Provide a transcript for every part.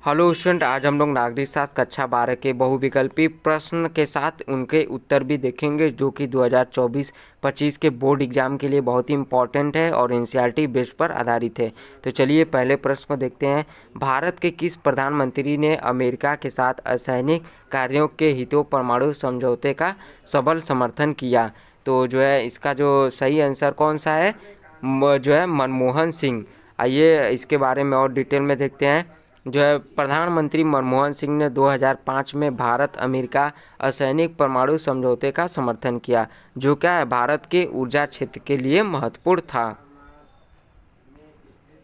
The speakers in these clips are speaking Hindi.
हेलो स्टूडेंट, आज हम लोग नागरिक शास्त्र कक्षा 12 के बहुविकल्पी प्रश्न के साथ उनके उत्तर भी देखेंगे, जो कि 2024-25 के बोर्ड एग्जाम के लिए बहुत ही इंपॉर्टेंट है और एनसीईआरटी बेस पर आधारित है। तो चलिए पहले प्रश्न को देखते हैं। भारत के किस प्रधानमंत्री ने अमेरिका के साथ असैनिक कार्यों के हितों परमाणु समझौते का सबल समर्थन किया? तो जो है इसका जो सही आंसर कौन सा है, जो है मनमोहन सिंह। आइए इसके बारे में और डिटेल में देखते हैं। जो है प्रधानमंत्री मनमोहन सिंह ने 2005 में भारत अमेरिका असैनिक परमाणु समझौते का समर्थन किया, जो क्या है भारत के ऊर्जा क्षेत्र के लिए महत्वपूर्ण था।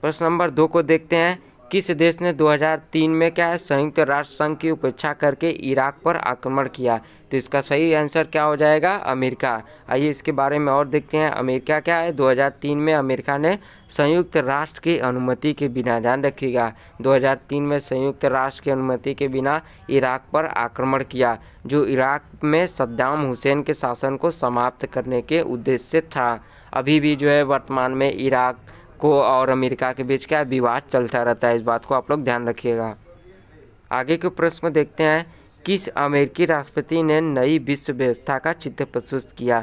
प्रश्न नंबर 2 को देखते हैं। किस देश ने 2003 में क्या है संयुक्त राष्ट्र संघ की उपेक्षा करके इराक पर आक्रमण किया? तो इसका सही आंसर क्या हो जाएगा, अमेरिका। आइए इसके बारे में और देखते हैं। अमेरिका क्या है, 2003 में अमेरिका ने संयुक्त राष्ट्र की अनुमति के बिना, ध्यान रखिएगा, 2003 में संयुक्त राष्ट्र की अनुमति के बिना इराक पर आक्रमण किया, जो इराक में सद्दाम हुसैन के शासन को समाप्त करने के उद्देश्य से था। अभी भी जो है वर्तमान में इराक को और अमेरिका के बीच क्या विवाद चलता रहता है, इस बात को आप लोग ध्यान रखिएगा। आगे के प्रश्न में देखते हैं। किस अमेरिकी राष्ट्रपति ने नई विश्व व्यवस्था का चित्र प्रस्तुत किया?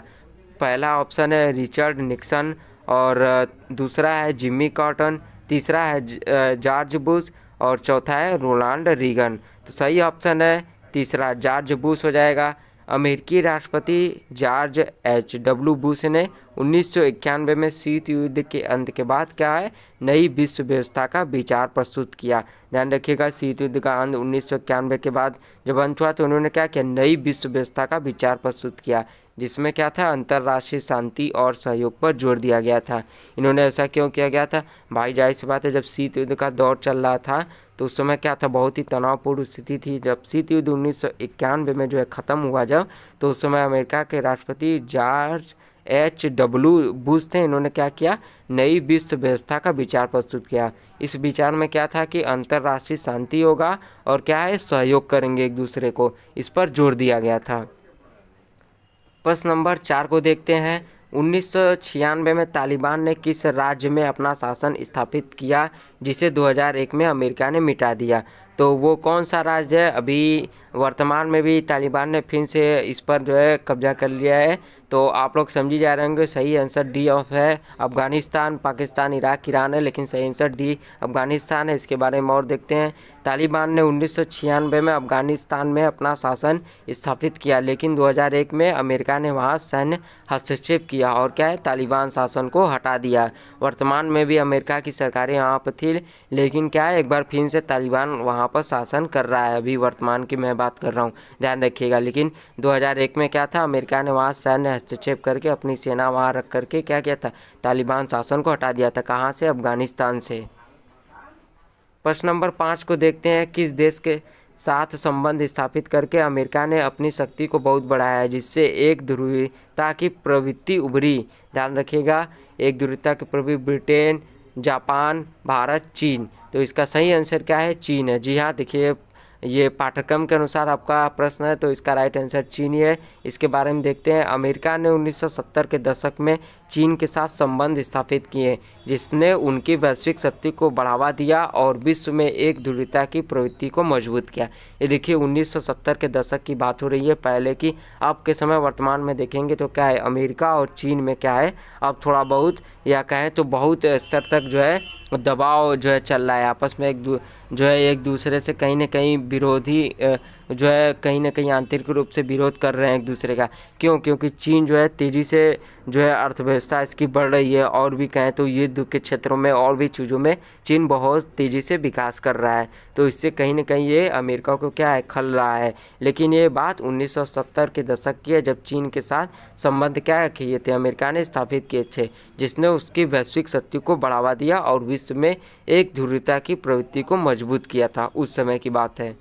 पहला ऑप्शन है रिचर्ड निक्सन, और दूसरा है जिम्मी कॉर्टन, तीसरा है जॉर्ज बुश, और चौथा है रोनाल्ड रीगन। तो सही ऑप्शन है तीसरा, जॉर्ज बुश हो जाएगा। अमेरिकी राष्ट्रपति जॉर्ज H.W. बुश ने 1991 में शीत युद्ध के अंत के बाद क्या है नई विश्व व्यवस्था का विचार प्रस्तुत किया। ध्यान रखिएगा, शीत युद्ध का अंत 1991 के बाद जब अंत हुआ तो उन्होंने क्या किया, नई विश्व व्यवस्था का विचार प्रस्तुत किया, जिसमें क्या था अंतर्राष्ट्रीय शांति और सहयोग पर जोर दिया गया था। इन्होंने ऐसा क्यों किया गया था भाई? जाहिर सी बात है, जब शीत युद्ध का दौर चल रहा था तो उस समय क्या था, बहुत ही तनावपूर्ण स्थिति थी। जब शीत युद्ध 1991 में जो है ख़त्म हुआ जब, तो उस समय अमेरिका के राष्ट्रपति जॉर्ज H.W. बुश थे। इन्होंने क्या किया, नई विश्व व्यवस्था का विचार प्रस्तुत किया। इस विचार में क्या था कि अंतर्राष्ट्रीय शांति होगा और क्या है सहयोग करेंगे एक दूसरे को, इस पर जोर दिया गया था। प्रश्न नंबर 4 को देखते हैं। 1996 में तालिबान ने किस राज्य में अपना शासन स्थापित किया, जिसे 2001 में अमेरिका ने मिटा दिया? तो वो कौन सा राज्य है? अभी वर्तमान में भी तालिबान ने फिर से इस पर जो है कब्जा कर लिया है। तो आप लोग समझी जा रहे होंगे, सही आंसर डी ऑफ है अफगानिस्तान, पाकिस्तान, इराक, ईरान है, लेकिन सही आंसर डी अफगानिस्तान है। इसके बारे में और देखते हैं। तालिबान ने 1996 में अफगानिस्तान में अपना शासन स्थापित किया, लेकिन 2001 में अमेरिका ने वहां सैन्य हस्तक्षेप किया और क्या है तालिबान शासन को हटा दिया। वर्तमान में भी अमेरिका की सरकारें वहाँ पर थी, लेकिन क्या है एक बार फिर से तालिबान वहाँ पर शासन कर रहा है। अभी वर्तमान की मैं बात कर रहा हूँ, ध्यान रखिएगा। लेकिन 2001 में क्या था, अमेरिका ने वहाँ सैन्य हस्तक्षेप करके अपनी सेना वहाँ रख करके क्या किया था, तालिबान शासन को हटा दिया था। कहाँ से? अफगानिस्तान से। प्रश्न नंबर 5 को देखते हैं। किस देश के साथ संबंध स्थापित करके अमेरिका ने अपनी शक्ति को बहुत बढ़ाया है, जिससे एक ध्रुवीयता की प्रवृत्ति उभरी? ध्यान रखिएगा, एक ध्रुवीयता की प्रवृत्ति ब्रिटेन, जापान, भारत, चीन। तो इसका सही आंसर क्या है, चीन है। जी हाँ, देखिए ये पाठ्यक्रम के अनुसार आपका प्रश्न है, तो इसका राइट आंसर चीन ही है। इसके बारे में देखते हैं। अमेरिका ने 1970 के दशक में चीन के साथ संबंध स्थापित किए, जिसने उनकी वैश्विक शक्ति को बढ़ावा दिया और विश्व में एक ध्रुवीयता की प्रवृत्ति को मजबूत किया। ये देखिए 1970 के दशक की बात हो रही है पहले की। अब के समय वर्तमान में देखेंगे तो क्या है, अमेरिका और चीन में क्या है अब थोड़ा बहुत, या कहें तो बहुत स्तर तक जो है दबाव जो है चल रहा है आपस में। जो है एक दूसरे से कहीं ना कहीं विरोधी जो है कहीं ना कहीं आंतरिक रूप से विरोध कर रहे हैं एक दूसरे का। क्यों? क्योंकि चीन जो है तेज़ी से जो है अर्थव्यवस्था इसकी बढ़ रही है, और भी कहें तो युद्ध के क्षेत्रों में और भी चीज़ों में चीन बहुत तेज़ी से विकास कर रहा है। तो इससे कहीं ना कहीं ये अमेरिका को क्या है, खल रहा है। लेकिन ये बात 1970 के दशक की है, जब चीन के साथ संबंध क्या किए थे, अमेरिका ने स्थापित किए थे, जिसने उसकी वैश्विक शक्ति को बढ़ावा दिया और विश्व में एक ध्रुवीयता की प्रवृत्ति को मजबूत किया था। उस समय की बात है।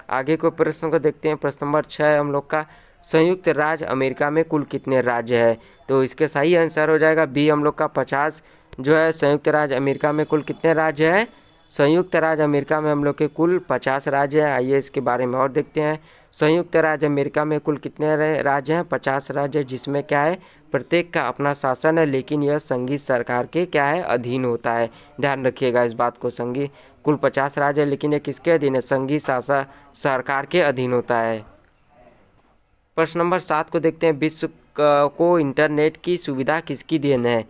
आगे को प्रश्न को देखते हैं। प्रश्न नंबर 6 हम लोग का, संयुक्त राज्य अमेरिका में कुल कितने राज्य है? तो इसके सही आंसर हो जाएगा बी हम लोग का 50। जो है संयुक्त राज्य अमेरिका में कुल कितने राज्य हैं? संयुक्त राज्य अमेरिका में हम लोग के कुल 50 राज्य हैं। आइए इसके बारे में और देखते हैं। संयुक्त राज्य अमेरिका में कुल कितने राज्य हैं? 50 राज्य, जिसमें क्या है प्रत्येक का अपना शासन है, लेकिन यह संघीय सरकार के क्या है, अधीन होता है। ध्यान रखिएगा इस बात को। संघीय कुल 50 राज्य है, लेकिन ये किसके अधीन है, संघीय शासन सरकार के अधीन होता है। प्रश्न नंबर 7 को देखते हैं, विश्व को इंटरनेट की सुविधा किसकी देन है।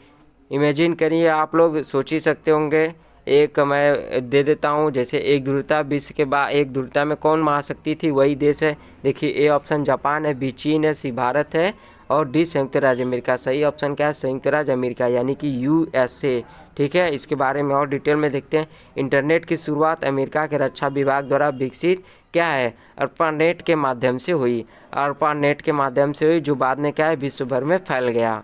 इमेजिन करिए, आप लोग सोच ही सकते होंगे। एक मैं दे देता हूँ, जैसे एक ध्रुवता, विश्व के बाद एक ध्रुवता में कौन महाशक्ति थी, वही देश है। देखिए ए ऑप्शन जापान है, बी चीन है, सी भारत है और डी संयुक्त राज्य अमेरिका। सही ऑप्शन क्या है, संयुक्त राज्य अमेरिका यानी कि यूएसए। ठीक है, इसके बारे में और डिटेल में देखते हैं। इंटरनेट की शुरुआत अमेरिका के रक्षा विभाग द्वारा विकसित क्या है, अर्पानेट के माध्यम से हुई। अर्पानेट के माध्यम से हुई, जो बाद में क्या है, विश्व भर में फैल गया।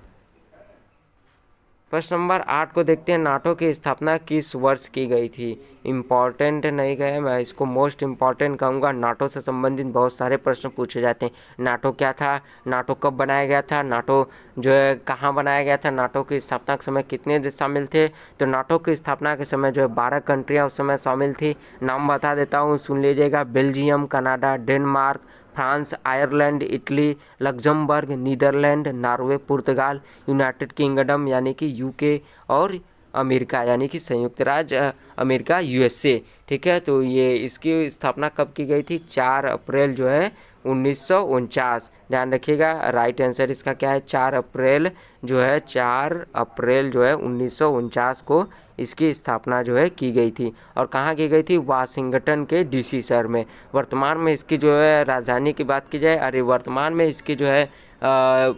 प्रश्न नंबर 8 को देखते हैं, नाटो की स्थापना किस वर्ष की गई थी। इम्पॉर्टेंट नहीं गए, मैं इसको मोस्ट इम्पॉर्टेंट कहूँगा। नाटो से संबंधित बहुत सारे प्रश्न पूछे जाते हैं। नाटो क्या था, नाटो कब बनाया गया था, नाटो जो है कहाँ बनाया गया था, नाटो की स्थापना के समय कितने देश शामिल थे। तो नाटो की स्थापना के समय जो है 12 कंट्रियाँ उस समय शामिल थी। नाम बता देता हूँ, सुन लीजिएगा। Belgium, Canada, Denmark, France, Ireland, Italy, Luxembourg, Netherland, Norway, पुर्तगाल, यूनाइटेड किंगडम यानी कि यूके और अमेरिका यानी कि संयुक्त राज्य अमेरिका यूएसए। ठीक है, तो ये इसकी स्थापना कब की गई थी, 4 अप्रैल जो है 1949। ध्यान रखिएगा, राइट आंसर इसका क्या है, 4 अप्रैल जो है 4 अप्रैल जो है 1949 को इसकी स्थापना जो है की गई थी। और कहाँ की गई थी, वाशिंगटन के डीसी शहर में। वर्तमान में इसकी जो है राजधानी की बात की जाए, अरे वर्तमान में इसकी जो है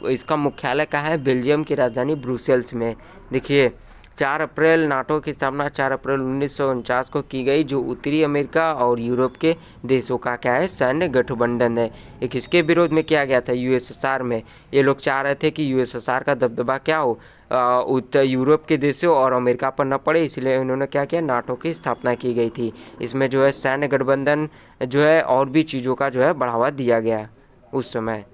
इसका मुख्यालय कहाँ है, बेल्जियम की राजधानी ब्रुसेल्स में। देखिए 4 अप्रैल नाटो की स्थापना 4 अप्रैल 1949 को की गई, जो उत्तरी अमेरिका और यूरोप के देशों का क्या है, सैन्य गठबंधन है। ये किसके विरोध में किया गया था, यूएसएसआर में। ये लोग चाह रहे थे कि यूएसएसआर का दबदबा क्या हो, उत्तर यूरोप के देशों और अमेरिका पर न पड़े, इसलिए उन्होंने क्या किया, नाटो की स्थापना की गई थी। इसमें जो है सैन्य गठबंधन जो है और भी चीज़ों का जो है बढ़ावा दिया गया उस समय।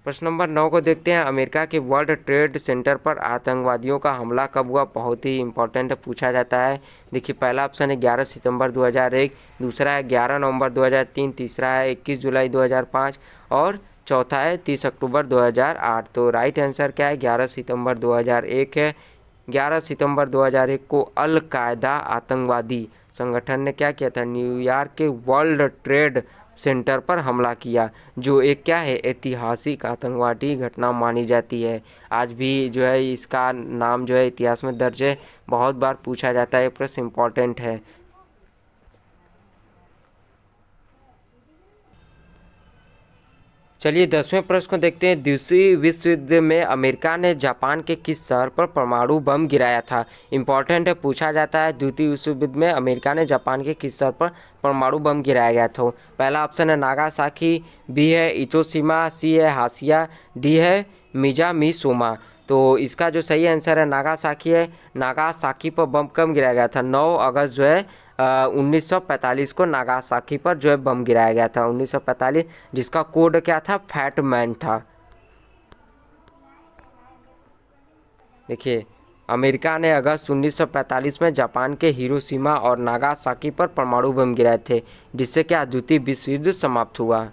प्रश्न नंबर 9 को देखते हैं, अमेरिका के वर्ल्ड ट्रेड सेंटर पर आतंकवादियों का हमला कब हुआ। बहुत ही इंपॉर्टेंट पूछा जाता है। देखिए पहला ऑप्शन है 11 सितंबर 2001, दूसरा है 11 नवंबर 2003, तीसरा है 21 जुलाई 2005 और चौथा है 30 अक्टूबर 2008। तो राइट आंसर क्या है, 11 सितंबर 2001 है। 11 सितंबर 2001 को अल कायदा आतंकवादी संगठन ने क्या किया था, न्यूयॉर्क के वर्ल्ड ट्रेड सेंटर पर हमला किया, जो एक क्या है, ऐतिहासिक आतंकवादी घटना मानी जाती है। आज भी जो है इसका नाम जो है इतिहास में दर्ज है, बहुत बार पूछा जाता है, प्रश्न इम्पॉर्टेंट है। चलिए 10वें प्रश्न को देखते हैं, दूसरी विश्व युद्ध में अमेरिका ने जापान के किस शहर पर परमाणु बम गिराया था। इंपॉर्टेंट है, पूछा जाता है, द्वितीय विश्व युद्ध में अमेरिका ने जापान के किस शहर पर परमाणु बम गिराया गया था। पहला ऑप्शन है नागासाकी, बी है इतोशिमा, सी है हाशिया, डी है मिजामिसोमा। तो इसका जो सही आंसर है नागासाकी है। नागासाकी पर बम कब गिराया गया था, 9 अगस्त जो है 1945 को नागासाकी पर जो है बम गिराया गया था, 1945, जिसका कोड क्या था, फैट मैन था। देखिए अमेरिका ने अगस्त 1945 में जापान के हिरोशिमा और नागासाकी पर परमाणु बम गिराए थे, जिससे क्या द्वितीय विश्व युद्ध समाप्त हुआ।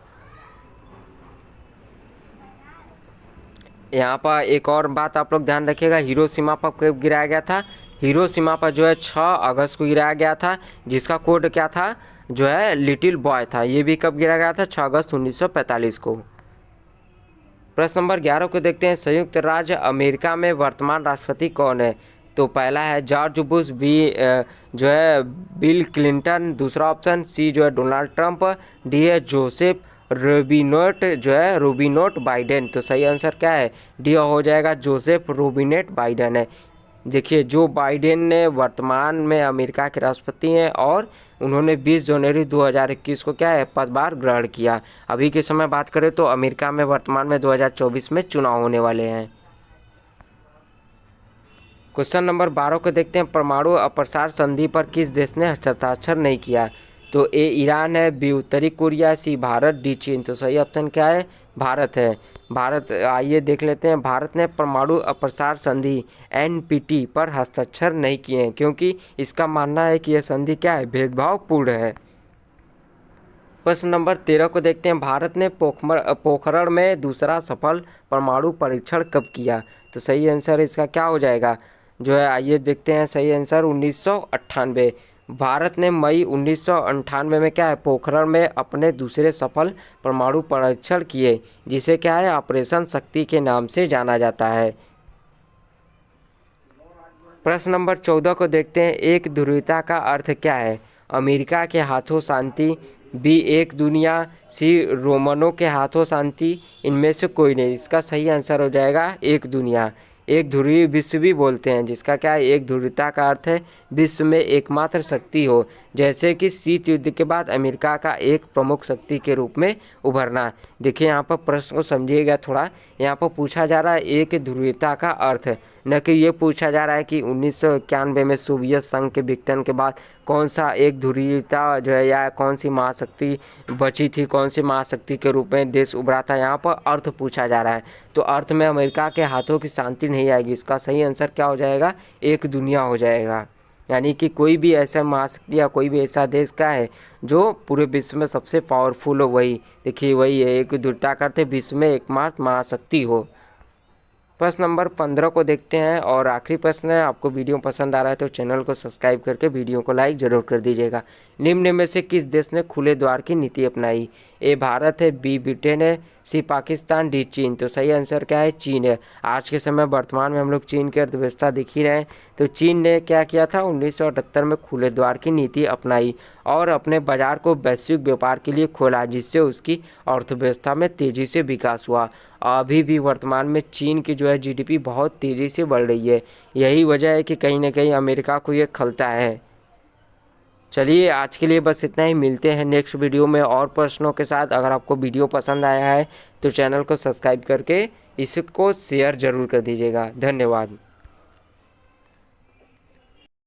यहाँ पर एक और बात आप लोग ध्यान रखिएगा, हिरोशिमा पर कब गिराया गया था, हिरोशिमा पर जो है 6 अगस्त को गिराया गया था, जिसका कोड क्या था, जो है लिटिल बॉय था। ये भी कब गिराया गया था, 6 अगस्त 1945 को। प्रश्न नंबर 11 को देखते हैं, संयुक्त राज्य अमेरिका में वर्तमान राष्ट्रपति कौन है। तो पहला है जॉर्ज बुश, बी जो है बिल क्लिंटन, दूसरा ऑप्शन सी जो है डोनाल्ड ट्रंप, डी है जोसेफ रोबिनेट जो है रोबिनेट बाइडेन। तो सही आंसर क्या है, डी हो जाएगा, जोसेफ रोबिनेट बाइडेन है। देखिए जो बाइडेन ने वर्तमान में अमेरिका के राष्ट्रपति हैं और उन्होंने 20 जनवरी 2021 को क्या है, पदभार ग्रहण किया। अभी के समय बात करें तो अमेरिका में वर्तमान में 2024 में चुनाव होने वाले हैं। क्वेश्चन नंबर 12 को देखते हैं, परमाणु अप्रसार संधि पर किस देश ने हस्ताक्षर नहीं किया। तो ए ईरान है, बी उत्तरी कोरिया, सी भारत, डी चीन। तो सही ऑप्शन क्या है, भारत है। भारत, आइए देख लेते हैं, भारत ने परमाणु अप्रसार संधि एनपीटी पर हस्ताक्षर नहीं किए हैं, क्योंकि इसका मानना है कि यह संधि क्या है, भेदभावपूर्ण है। प्रश्न नंबर 13 को देखते हैं, भारत ने पोखरण में दूसरा सफल परमाणु परीक्षण कब किया? तो सही आंसर इसका क्या हो जाएगा जो है, आइए देखते हैं। सही आंसर 1998। भारत ने मई 1998 में क्या है, पोखरण में अपने दूसरे सफल परमाणु परीक्षण किए, जिसे क्या है, ऑपरेशन शक्ति के नाम से जाना जाता है। प्रश्न नंबर 14 को देखते हैं, एक ध्रुवीयता का अर्थ क्या है? अमेरिका के हाथों शांति, बी एक दुनिया, सी रोमनों के हाथों शांति, इनमें से कोई नहीं। इसका सही आंसर हो जाएगा एक दुनिया। एक ध्रुवीय विश्व भी बोलते हैं, जिसका क्या है, एक ध्रुवीयता का अर्थ है विश्व में एकमात्र शक्ति हो, जैसे कि शीत युद्ध के बाद अमेरिका का एक प्रमुख शक्ति के रूप में उभरना। देखिए यहाँ पर प्रश्न को समझिएगा थोड़ा, यहाँ पर पूछा जा रहा है एक ध्रुवीयता का अर्थ, न कि ये पूछा जा रहा है कि 1991 में सोवियत संघ के विघटन के बाद कौन सा एक ध्रुवीयता जो है या कौन सी महाशक्ति बची थी, कौन सी महाशक्ति के रूप में देश उभरा था। यहाँ पर अर्थ पूछा जा रहा है, तो अर्थ में अमेरिका के हाथों की शांति नहीं आएगी। इसका सही आंसर क्या हो जाएगा, एक दुनिया हो जाएगा। यानी कि कोई भी ऐसा महाशक्ति या कोई भी ऐसा देश का है जो पूरे विश्व में सबसे पावरफुल हो, वही देखिए वही है एक ध्रुवीयता का अर्थ विश्व में एकमात्र महाशक्ति हो। प्रश्न नंबर 15 को देखते हैं और आखिरी प्रश्न है। आपको वीडियो पसंद आ रहा है तो चैनल को सब्सक्राइब करके वीडियो को लाइक जरूर कर दीजिएगा। निम्न में से किस देश ने खुले द्वार की नीति अपनाई? ए भारत है, बी ब्रिटेन है, सी पाकिस्तान, डी चीन। तो सही आंसर क्या है, चीन है। आज के समय वर्तमान में हम लोग चीन की अर्थव्यवस्था दिख ही रहे हैं। तो चीन ने क्या किया था, 1978 में खुले द्वार की नीति अपनाई और अपने बाजार को वैश्विक व्यापार के लिए खोला, जिससे उसकी अर्थव्यवस्था में तेज़ी से विकास हुआ। अभी भी वर्तमान में चीन की जो है जीडीपी बहुत तेज़ी से बढ़ रही है। यही वजह है कि कहीं ना कहीं अमेरिका को ये खलता है। चलिए आज के लिए बस इतना ही, मिलते हैं नेक्स्ट वीडियो में और प्रश्नों के साथ। अगर आपको वीडियो पसंद आया है तो चैनल को सब्सक्राइब करके इसको शेयर ज़रूर कर दीजिएगा। धन्यवाद।